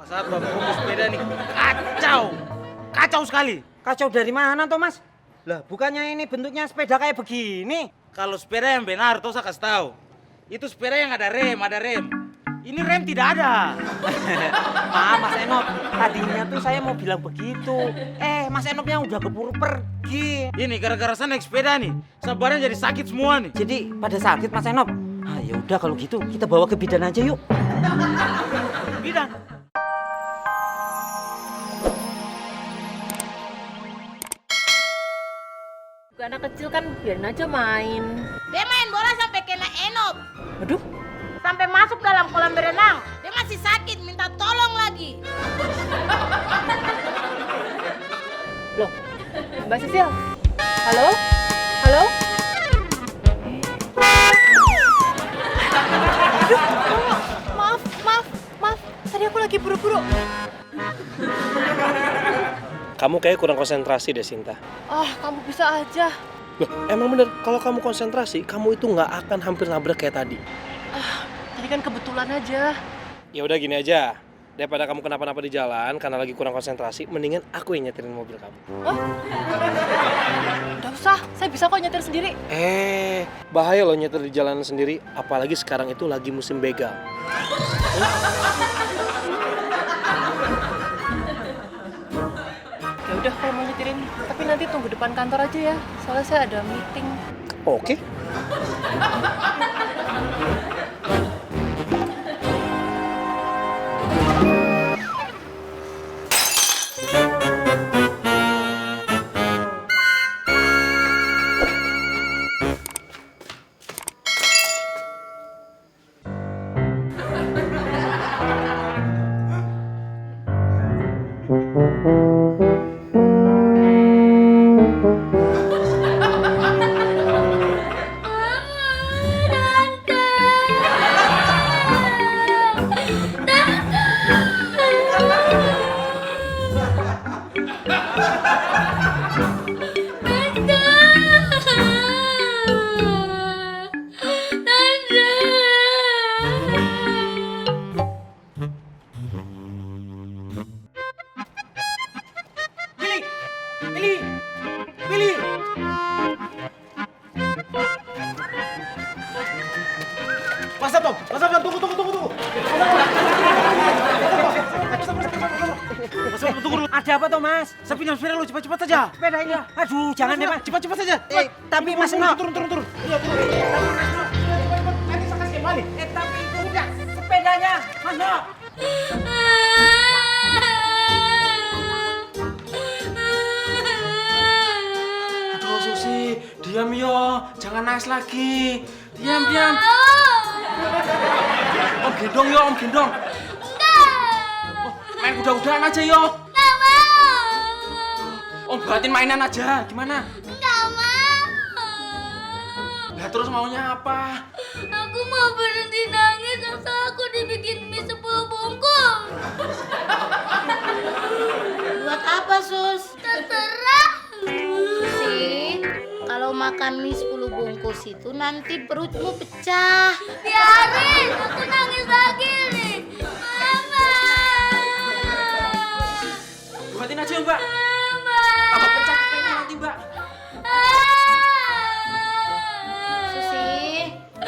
Saat bapak fokus sepeda nih, kacau. Kacau sekali. Kacau dari mana toh mas? Lah bukannya ini bentuknya sepeda kayak begini? Kalau sepeda yang benar, tuh saya kasih tahu. Itu sepeda yang ada rem, ada rem. Ini rem tidak ada. Maaf Mas Enop, tadinya tuh saya mau bilang begitu. Mas Enopnya udah keburu pergi. Ini gara-gara saya naik sepeda nih, sabarnya jadi sakit semua nih. Jadi pada sakit Mas Enop. Ah ya udah kalau gitu kita bawa ke bidan aja yuk. Bidan. Anak kecil kan biarin aja main. Dia main bola sampai kena Enop. Aduh, Sampai masuk dalam kolam berenang. Dia masih sakit, minta tolong lagi. loh. Mbak Sisil. Halo? Halo? Aduh, maaf. Tadi aku lagi buru-buru. Kamu kayak kurang konsentrasi deh, Sinta. Kamu bisa aja. Loh, emang bener, kalau kamu konsentrasi, kamu itu nggak akan hampir nabrak kayak tadi. Tadi kan kebetulan aja. Ya udah gini aja, daripada kamu kenapa-napa di jalan karena lagi kurang konsentrasi, mendingan aku yang nyetirin mobil kamu. Udah usah, saya bisa kok nyetir sendiri. Bahaya loh nyetir di jalanan sendiri, apalagi sekarang itu lagi musim begal. Ya udah, kalau mau nyetirin, tapi nanti tunggu depan kantor aja ya. Soalnya saya ada meeting. Oke. Billy. Mas Abang, tunggu. Mas Abang, tunggu dulu. Ada apa toh mas? Saya pinjam sepeda lu, cepat saja. Sepeda ini. Aduh jangan deh mas. Cepat saja. Tapi mas Enop. Turun. Iya, turun. Nanti saya kasih kembali. Tapi itu udah sepedanya mas Enop. Aduh, Susi, diam yo. Jangan nangis lagi. Diam. Om gendong. Main kuda-kudaan aja yo. Nggak mau. Om buatin mainan aja. Gimana? Nggak mau. Lah terus maunya apa? Aku mau berhenti nangis asal aku dibikin mie 10 bungkus. Buat apa, Sus? Terserah. Susi, kalau makan mie 10 bungkus itu nanti perutmu pecah. Biarin, aku nangis lagi nih. Mama. Buatin aja, Mbak. Mama. Tambah pecah kupingnya nanti, Mbak. Susi,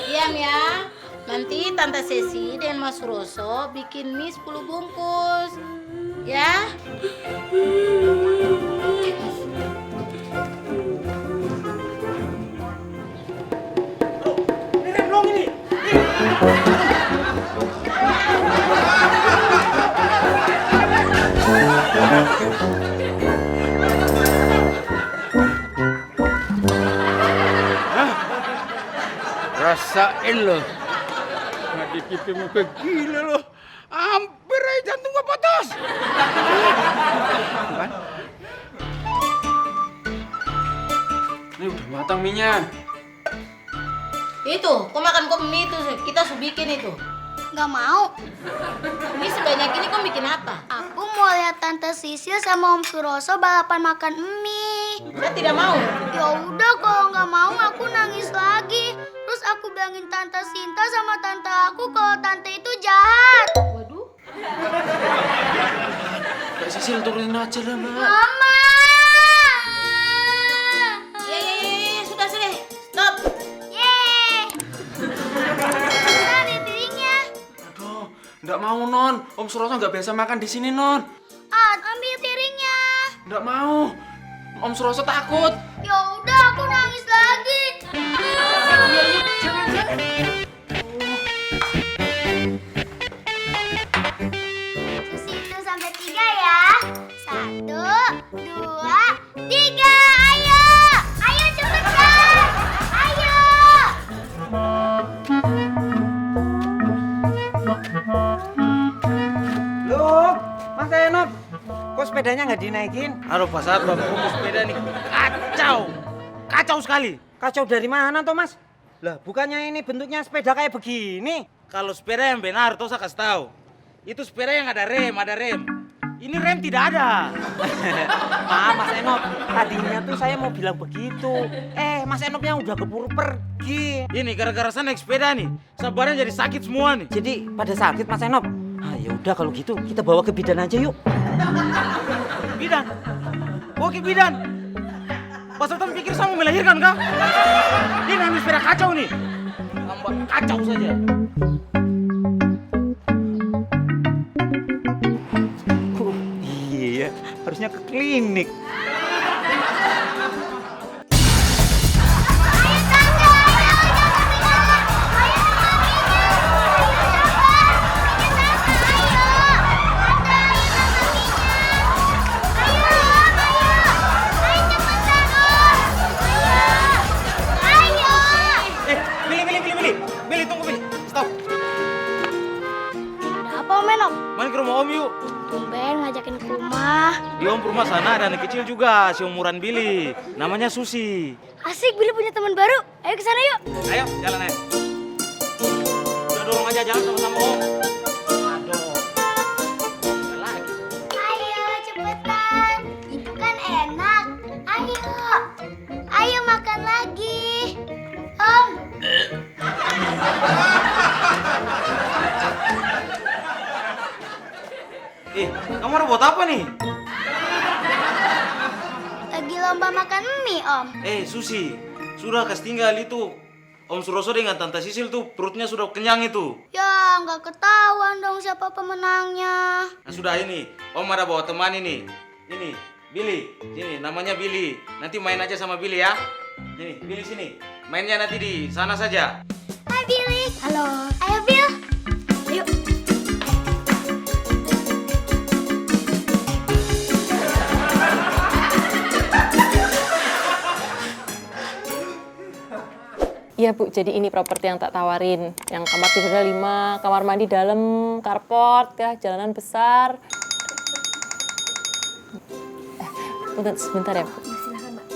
diam ya. Nanti Tante Sesi dan Mas Roso bikin mie 10 bungkus. Ya? Ini rem dong ini. Rasain loh. Nadi pipimu begila loh. Hampir aja jantung gua putus. Kan? Ini udah matang minyak. Itu, kau makan mie itu, kita bikin itu. Nggak mau. Ini sebanyak ini kau bikin apa? Aku mau lihat Tante Sisil sama Om Suroso balapan makan mie. Saya tidak mau. Ya udah kalau nggak mau aku nangis lagi. Terus aku bilangin Tante Sinta sama Tante aku kalau Tante itu jahat. Waduh. Mbak Sisil turunin aja lah, Mbak. Mama. Ya, sudah. Stop. Yeay. Ada piringnya. Aduh, nggak mau, Non. Om Suroso nggak biasa makan di sini, Non. Ambil piringnya. Nggak mau. Om Suroso takut. Ya udah, aku nangis lagi. Susi itu sampai 3 ya. 1, 2, 3. Ayo. Ayo cepetan. Ayo. Loh, Mas Enop, kok sepedanya nggak dinaikin? Aduh, Pak Satpam, sepeda nih kacau sekali. Kacau dari mana toh, Mas? Lah, bukannya ini bentuknya sepeda kayak begini? Kalau sepeda yang benar, tuh saya kasih tahu. Itu sepeda yang ada rem. Ini rem tidak ada. Maaf, Mas Enop. Tadinya tuh saya mau bilang begitu. Mas Enopnya udah keburu pergi. Ini gara-gara saya naik sepeda nih, sabarnya jadi sakit semua nih. Jadi pada sakit, Mas Enop. Ya udah kalau gitu kita bawa ke bidan aja yuk. Bidan? Oke, bidan. Pak Sultan pikir saya mau melahirkan kah? Ini ambil sepeda kacau nih. Tambah kacau saja. Iya, harusnya ke klinik. Billy, tunggu Billy. Stop. Ada apa Om Enop? Main ke rumah Om yuk. Tumben ngajakin ke rumah. Di Om rumah sana ada anak kecil juga, seumuran Billy. Namanya Susi. Asik, Billy punya teman baru. Ayo ke sana yuk. Ayo, jalan aja. Udah dorong aja jalan sama-sama Om. Aduh. Udah lagi. Ayo cepetan. Itu kan enak. Ayo. Ayo makan lagi. Om. Kamu ada buat apa nih? Lagi lomba makan mie, Om. Susi, sudah kasih tinggal itu. Om Suroso dengan Tante Sisil tuh perutnya sudah kenyang itu. Ya, nggak ketahuan dong siapa pemenangnya. Nah, sudah ini, Om ada bawa teman ini. Ini, Billy. Sini, namanya Billy. Nanti main aja sama Billy ya. Ini, Billy sini. Mainnya nanti di sana saja. Hai, Billy. Halo. Ayo, Bill. Yuk. Iya Bu, jadi ini properti yang tak tawarin. Yang kamar tidurnya 5, kamar mandi dalam, carport, ya, jalanan besar. Tunggu sebentar ya Bu. Silakan Mbak.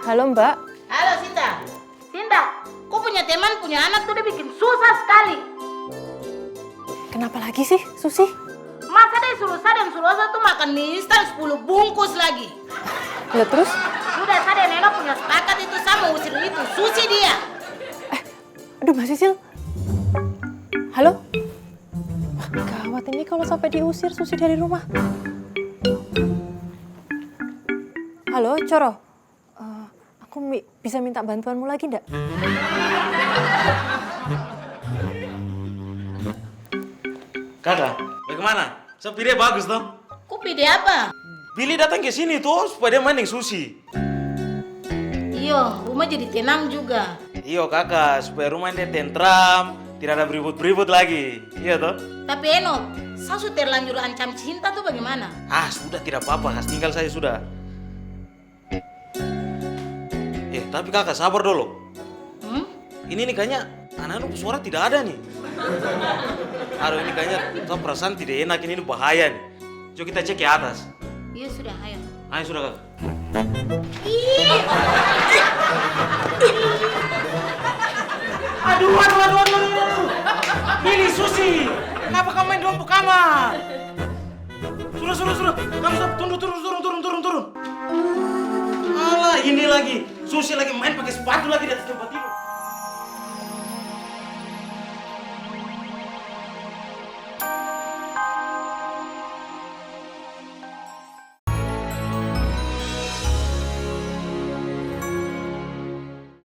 Halo Mbak. Halo Sinta. Sinta, kok punya teman, punya anak tuh udah bikin susah sekali. Kenapa lagi sih, Susi? Masa deh suruh saya dan Suroso tuh makan mie instan 10 bungkus lagi. Ya terus? Sudah saya dan Neno punya sepakat itu sama usir itu Susi dia. Aduh Mbak Sisil. Halo? Wah, gawat ini kalau sampai diusir Susi dari rumah. Halo, Coro. Aku bisa minta bantuanmu lagi enggak? Kakak, bagaimana? Sepeda bagus toh? Kopi dia apa? Billy datang ke sini tuh supaya dia main dengan Susi. Iyo, rumah jadi tenang juga. Iyo kakak, supaya rumah dia tentram, tidak ada beribut-beribut lagi. Iya toh? Tapi Eno, saya sudah terlanjur ancam cinta tuh bagaimana? Sudah tidak apa-apa, tinggal saya sudah. Tapi kakak sabar dulu. Ini nih kayaknya anak-anak suara tidak ada nih. Aduh ini kayaknya perasaan tidak enak, ini bahaya nih. Coba kita cek ke atas. Iya sudah, ayo. Ayo sudah kakak. Aduh. Billy, Susi, kenapa kamu main di lampu kamar? Sudah. Kamu stop, turun. Alah, ini lagi. Susi lagi main pakai sepatu lagi di atas tempat tidur.